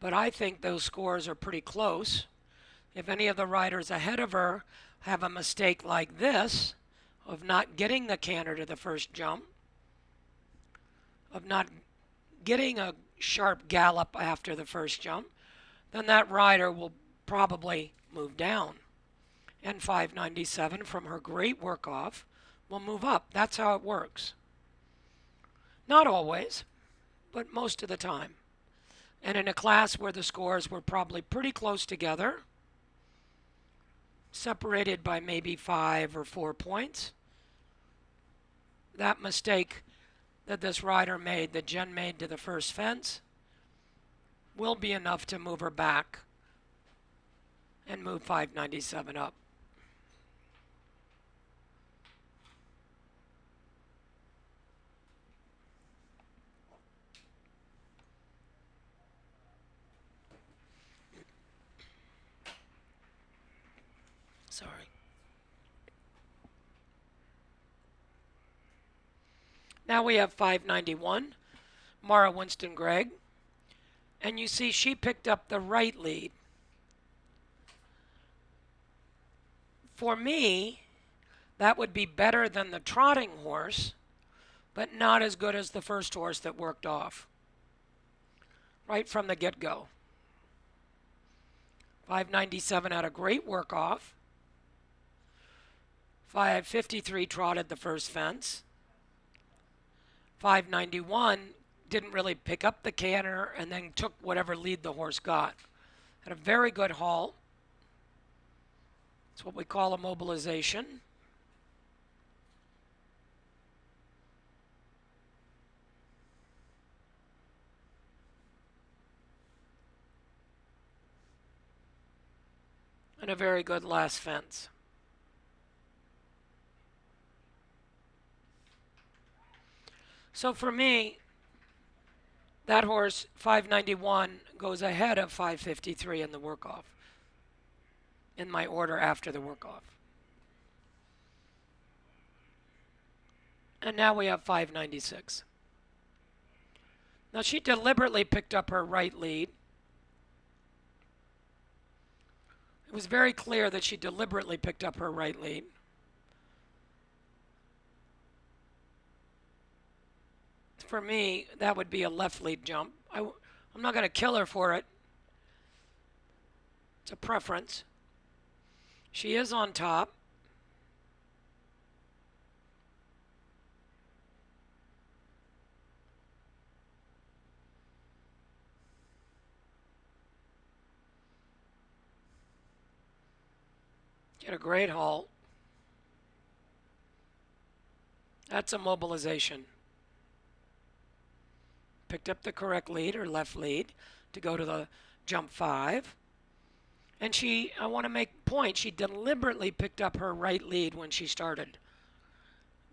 but I think those scores are pretty close. If any of the riders ahead of her have a mistake like this, of not getting the canter to the first jump, of not getting a sharp gallop after the first jump, then that rider will probably move down. And 597 from her great work-off will move up. That's how it works. Not always, but most of the time. And in a class where the scores were probably pretty close together, separated by maybe 5 or 4 points, that mistake that this rider made, that Jen made to the first fence, will be enough to move her back and move 597 up. Sorry. Now we have 591, Mara Winston-Gregg. And you see she picked up the right lead. For me, that would be better than the trotting horse, but not as good as the first horse that worked off right from the get-go. 597 had a great work-off. 553 trotted the first fence. 591 didn't really pick up the canter and then took whatever lead the horse got. Had a very good halt. It's what we call a mobilization. And a very good last fence. So for me, that horse, 591, goes ahead of 553 in the work-off, in my order after the work-off. And now we have 596. Now she deliberately picked up her right lead. It was very clear that she deliberately picked up her right lead. For me, that would be a left lead jump. I'm not going to kill her for it. It's a preference. She is on top. Get a great halt. That's a mobilization. Picked up the correct lead, or left lead, to go to the jump 5. And I want to make point, she deliberately picked up her right lead when she started.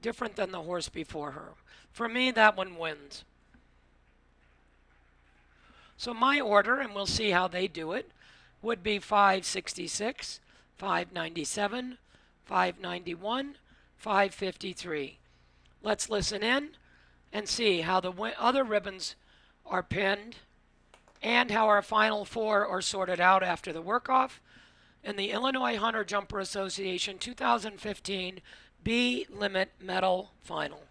Different than the horse before her. For me, that one wins. So my order, and we'll see how they do it, would be 566, 597, 591, 553. Let's listen in and see how the other ribbons are pinned and how our final 4 are sorted out after the work-off in the Illinois Hunter Jumper Association 2015 B Limit Medal Final.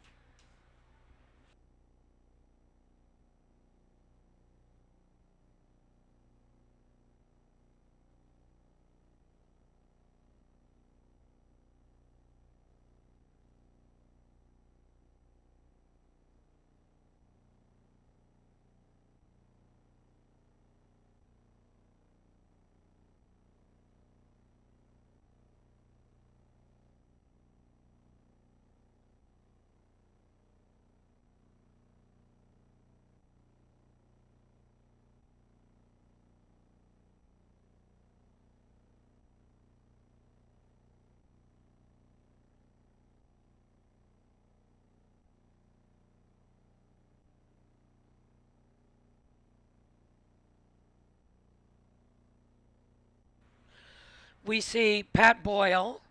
We see Pat Boyle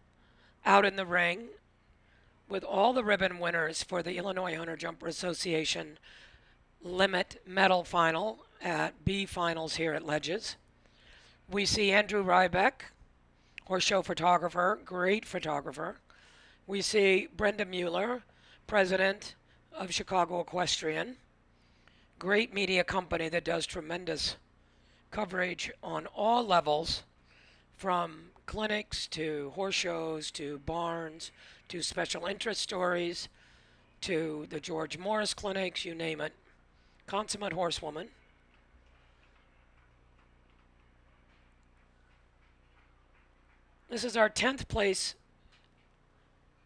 out in the ring with all the ribbon winners for the Illinois Hunter Jumper Association Limit Medal Final at B Finals here at Ledges. We see Andrew Rybeck, horse show photographer, great photographer. We see Brenda Mueller, president of Chicago Equestrian, great media company that does tremendous coverage on all levels, from clinics to horse shows to barns to special interest stories to the George Morris clinics, you name it. Consummate horsewoman. This is our 10th place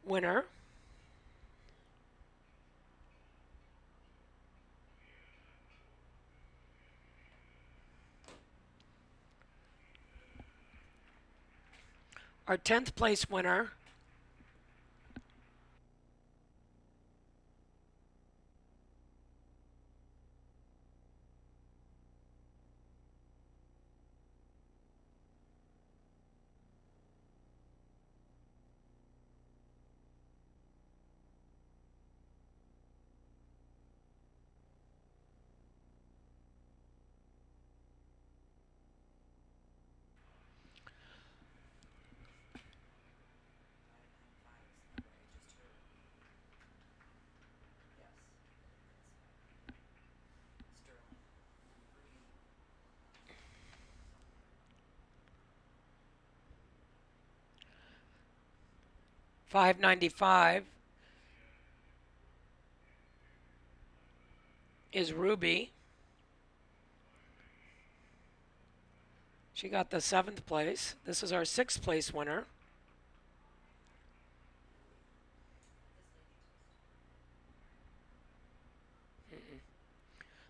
winner. Our 10th place winner $595 is Ruby. She got the 7th place. This is our 6th place winner.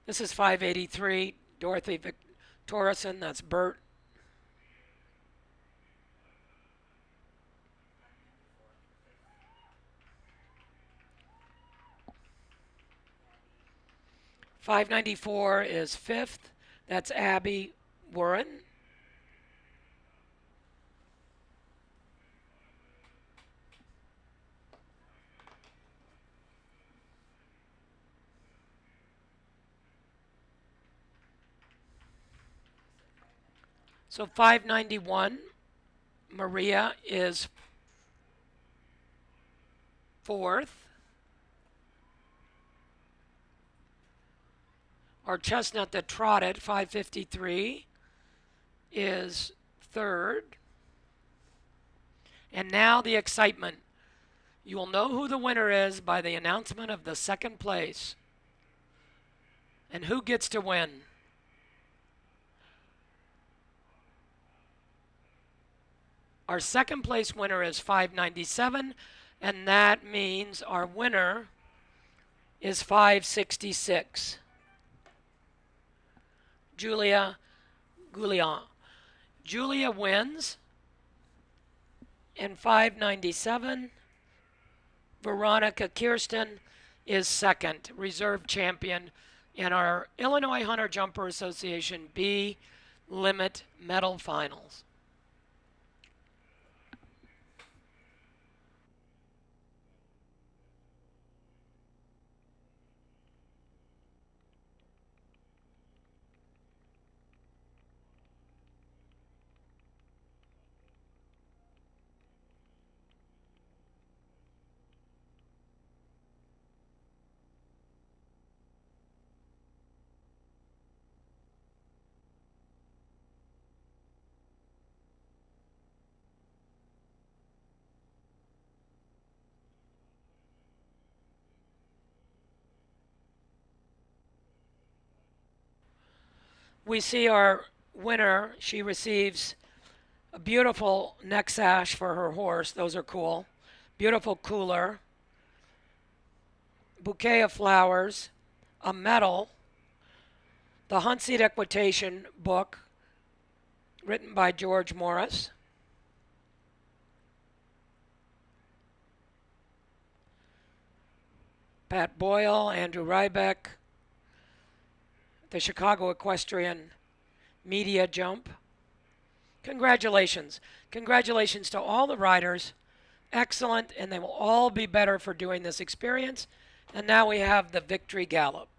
This is 583, Dorothy Victorison, that's Bert. $594 is 5th, that's Abby Warren. So 591, Maria is 4th. Our chestnut that trotted, 553, is 3rd. And now the excitement. You will know who the winner is by the announcement of the 2nd place. And who gets to win? Our 2nd place winner is 597, and that means our winner is 566. Julia Goulian. Julia wins in 597. Veronica Kirsten is 2nd, reserve champion in our Illinois Hunter Jumper Association B Limit Medal Finals. We see our winner. She receives a beautiful neck sash for her horse. Those are cool. Beautiful cooler. Bouquet of flowers. A medal. The Hunt Seat Equitation book written by George Morris. Pat Boyle, Andrew Rybeck, the Chicago Equestrian Media Jump, Congratulations. Congratulations to all the riders. Excellent, and they will all be better for doing this experience. And now we have the victory gallop.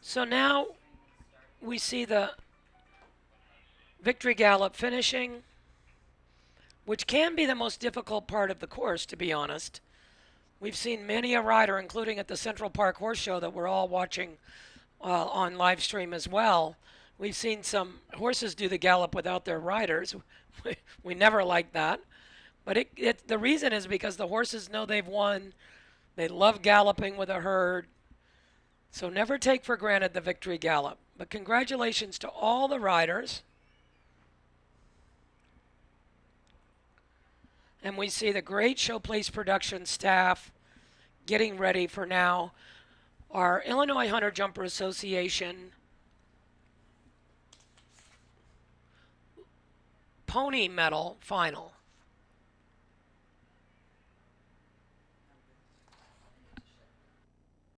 So now we see the victory gallop finishing, which can be the most difficult part of the course, to be honest. We've seen many a rider, including at the Central Park Horse Show that we're all watching on live stream as well. We've seen some horses do the gallop without their riders. We never like that. But the reason is because the horses know they've won. They love galloping with a herd. So never take for granted the victory gallop. But congratulations to all the riders. And we see the great Showplace production staff getting ready for now our Illinois Hunter Jumper Association Pony Medal Final.